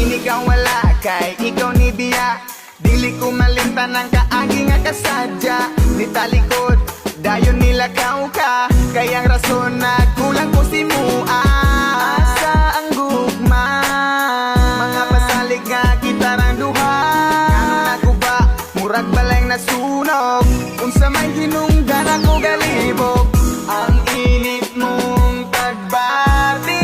Kini kang wala kay ikaw ni biya. Dili ko malimtan ang kaagi nga kasadya. Ni talikod, dayon nilakaw ka. Kayang rason nagkulang ko si mua. Asa ang gugma, mga pasalig nga gitarang duha. Anong naguba, murag balay nasunog. Unsa may hinungdan ako galibog. Ang init mong pagbati,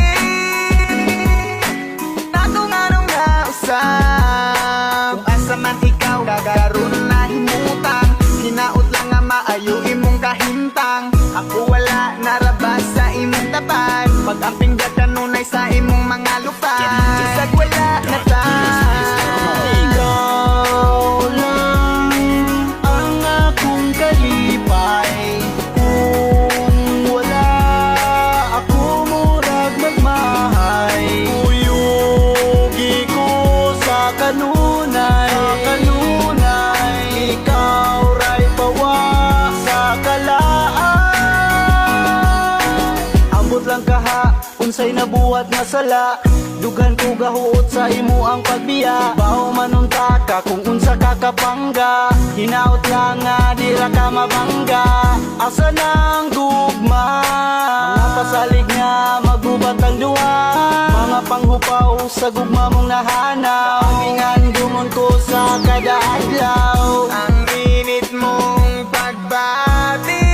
natong anong nausap. Kung asa man ikaw, gagaroon na himutang. Hinaot lang nga maayo imong kahintang. Ako wala narabas sa imong tapat. Pag-amping ka kanunay sa imong mga lupad. Sag wala na ta. Ikaw lang ang akong kalipay. Kung wala ako, murag magmahay. Uyugi ko sa kanunay, ikaw ray pawa sa kalaan. Ambot lang kaha, unsay nabuhat nga sala. Dugan ko gahuot sa imo ang pagbiya. Bao manunta ka kung unsa ka kapangga. Hinaot lang nga dira ka mabangga. Asa nang gugma, mga pasalig nga magubat ang duha. Mga panghupaw sa gugma mong nahanaw. Ingan dumon ko sa kada adlaw. Ang init mong pagbati,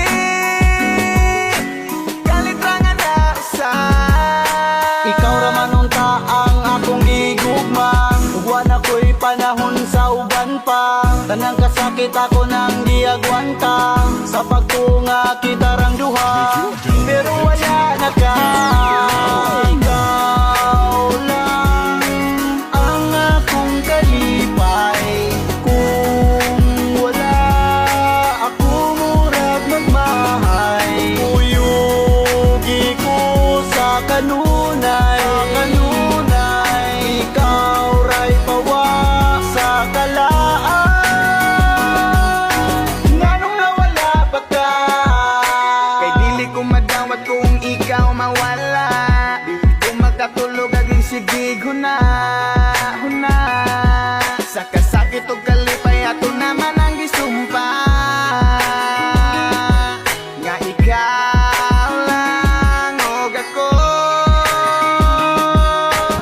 galit ra nga nausap. Ikaw ra manunta ang akong gigugma. Ugwan ako'y panahon sa uban pa. Tanang kasakit ako nang diagwanta. Sa pagtunga kita rang duha, pero wala na ka. Ikaw lang ang akong kalipay. Kung wala ako, murag magmahay. Uyugi ko sa kanunay, ikaw ray pawa sa kalaan. Nganong nawala ba ka? Kay dili ko madawat kung ikaw mawala. Di ko makatulog aging sigig huna. Sa kasakit o kalipay ato naman ang gisumpa. Nga ikaw lang og ako.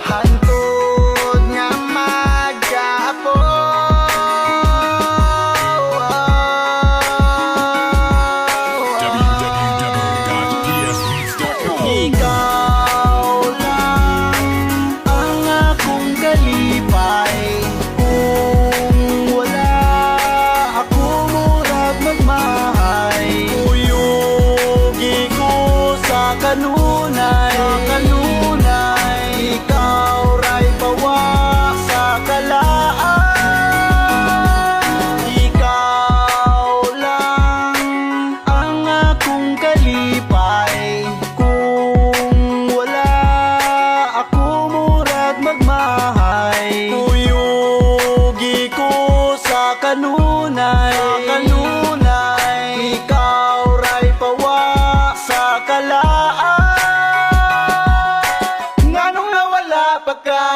Hantod nga magkaapo. Ikaw lang ang akong kalipay. Kung wala ako, murag magmahay. Uyugi ko sa kanunay, ikaw ray pawa sa kalaan. Ikaw lang ang akong kalipay. Kung wala ako, murag magmahay. Uyugi ko sa kanunay, ikaw ray pawa sa kalaan. Nganong nawala ba ka?